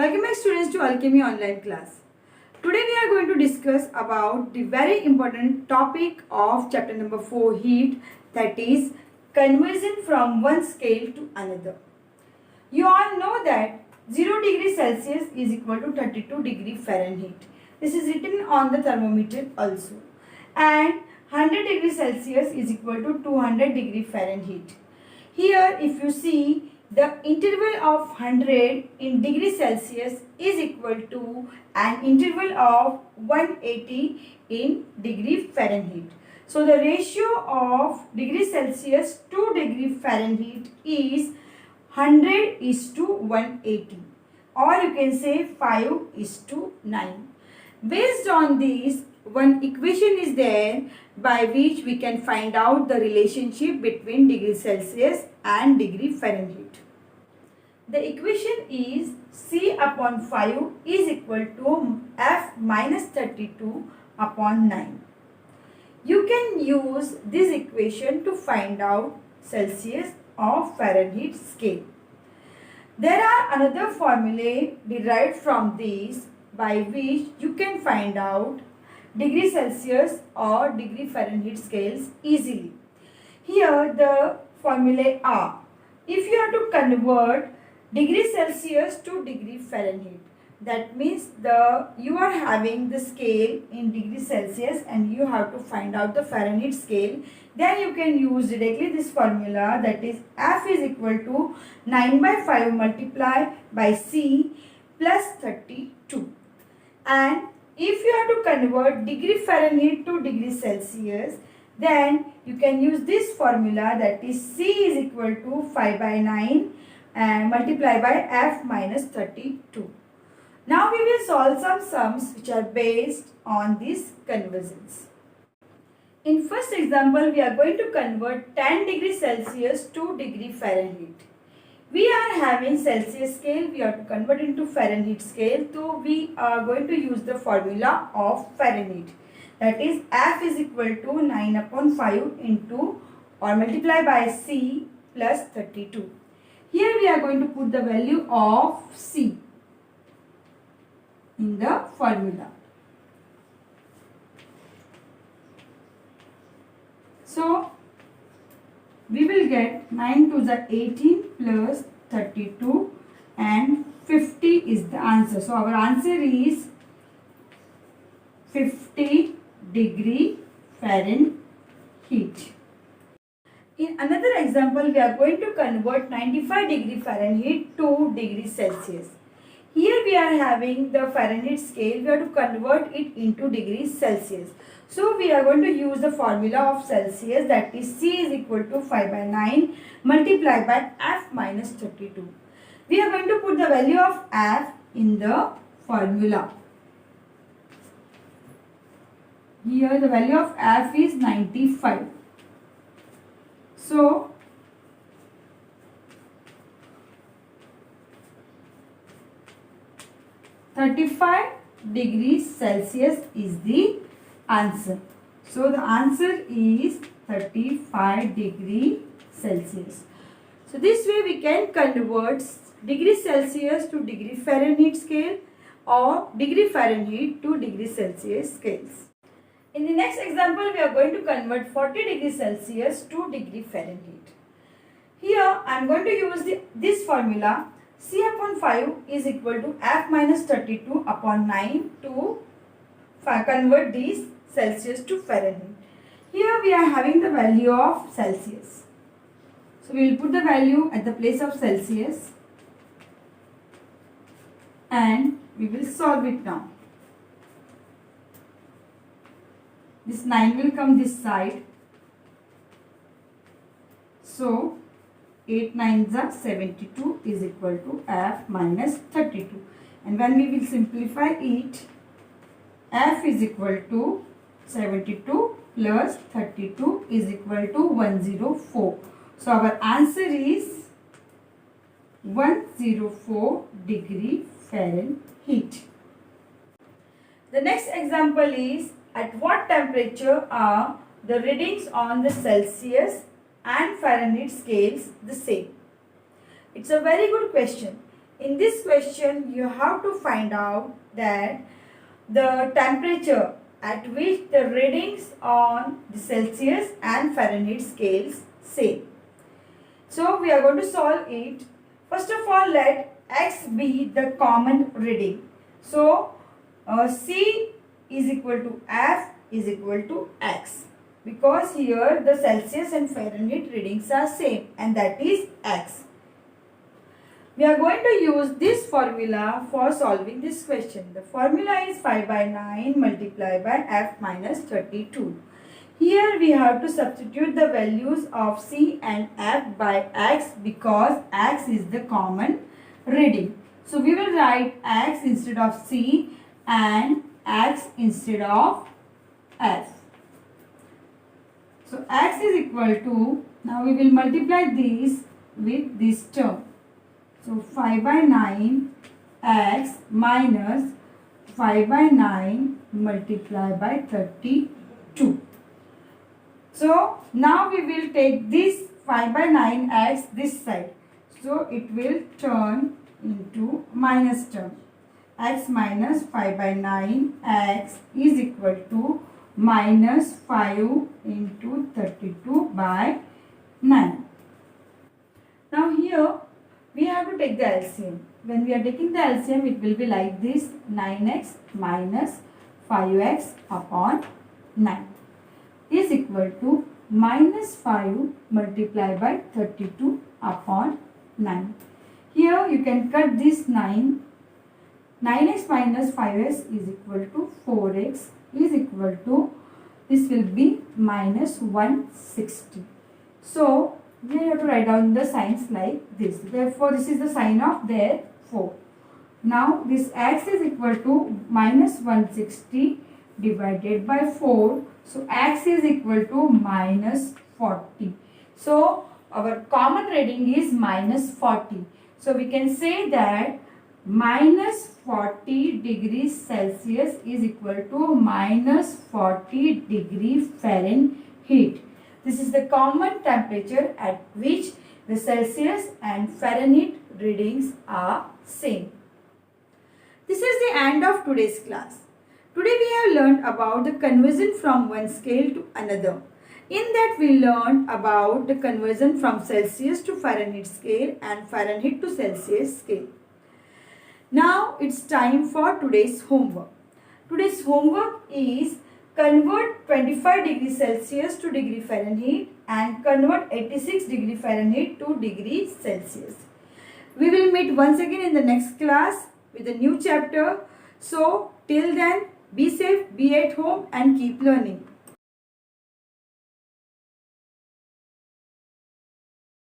Welcome back students to Alchemy online class. Today we are going to discuss about the very important topic of chapter number 4 heat, that is conversion from one scale to another. You all know that 0 degree Celsius is equal to 32 degree Fahrenheit. This is written on the thermometer also. And 100 degree Celsius is equal to 200 degree Fahrenheit. Here if you see, the interval of 100 in degree Celsius is equal to an interval of 180 in degree Fahrenheit. So the ratio of degree Celsius to degree Fahrenheit is 100 is to 180, or you can say 5 is to 9. Based on this, one equation is there by which we can find out the relationship between degree Celsius and degree Fahrenheit. The equation is C upon 5 is equal to F minus 32 upon 9. You can use this equation to find out Celsius or Fahrenheit scale. There are another formulae derived from these by which you can find out degree Celsius or degree Fahrenheit scales easily. Here the formulae are, if you are to convert degree Celsius to degree Fahrenheit, that means you are having the scale in degree Celsius and you have to find out the Fahrenheit scale, then you can use directly this formula, that is F is equal to 9 by 5 multiplied by C plus 32. And if you have to convert degree Fahrenheit to degree Celsius, then you can use this formula, that is C is equal to 5 by 9 and multiply by F minus 32. Now we will solve some sums which are based on these conversions. In first example, we are going to convert 10 degree Celsius to degree Fahrenheit. We are having Celsius scale, we have to convert into Fahrenheit scale, so we are going to use the formula of Fahrenheit. That is F is equal to 9 upon 5 into or multiply by C plus 32. Here we are going to put the value of C in the formula. So we will get 9 to the 18 plus 32 and 50 is the answer. So our answer is 50 degree Fahrenheit. In another example, we are going to convert 95 degree Fahrenheit to degree Celsius. Here we are having the Fahrenheit scale, we have to convert it into degrees Celsius. So we are going to use the formula of Celsius, that is C is equal to 5 by 9 multiplied by F minus 32. We are going to put the value of F in the formula. Here the value of F is 95. So (35 degrees Celsius is the answer. So the answer is 35 degree Celsius. So this way we can convert degree Celsius to degree Fahrenheit scale or degree Fahrenheit to degree Celsius scales. In the next example, we are going to convert 40 degrees Celsius to degree Fahrenheit. Here I am going to use this formula, C upon 5 is equal to F minus 32 upon 9 to convert these Celsius to Fahrenheit. Here we are having the value of Celsius. So we will put the value at the place of Celsius and we will solve it now. This 9 will come this side. So 8 9s are 72 is equal to F minus 32. And when we will simplify it, F is equal to 72 plus 32 is equal to 104. So our answer is 104 degree Fahrenheit. The next example is, at what temperature are the readings on the Celsius and Fahrenheit scales the same? It's a very good question. in this question you have to find out that the temperature at which the readings on the Celsius and Fahrenheit scales same. So we are going to solve it. First of all, let X be the common reading. So C is equal to F is equal to X, because here the Celsius and Fahrenheit readings are same, and that is X. We are going to use this formula for solving this question. The formula is 5 by 9 multiplied by F minus 32. Here we have to substitute the values of C and F by X, because X is the common reading. So we will write X instead of C and X instead of F. So X is equal to, now we will multiply this with this term. So 5 by 9 X minus 5 by 9 multiplied by 32. So now we will take this 5 by 9x this side. So it will turn into minus term. X minus 5 by 9x is equal to minus 5 into 32 by 9. Now here we have to take the LCM. When we are taking the LCM, it will be like this: 9x minus 5x upon 9 is equal to minus 5 multiplied by 32 upon 9. Here you can cut this 9. 9x minus 5x is equal to 4x is equal to, this will be minus 160. So we have to write down the signs like this. Therefore this is the sign of therefore. Now this x is equal to minus 160 divided by 4. So x is equal to minus 40. So our common reading is minus 40. So we can say that minus 40 degrees Celsius is equal to minus 40 degree Fahrenheit. This is the common temperature at which the Celsius and Fahrenheit readings are same. This is the end of today's class. Today we have learned about the conversion from one scale to another. In that we learned about the conversion from Celsius to Fahrenheit scale and Fahrenheit to Celsius scale. Now it's time for today's homework. Today's homework is convert 25 degrees Celsius to degree Fahrenheit and convert 86 degree Fahrenheit to degree Celsius. We will meet once again in the next class with a new chapter. So till then, be safe, be at home and keep learning.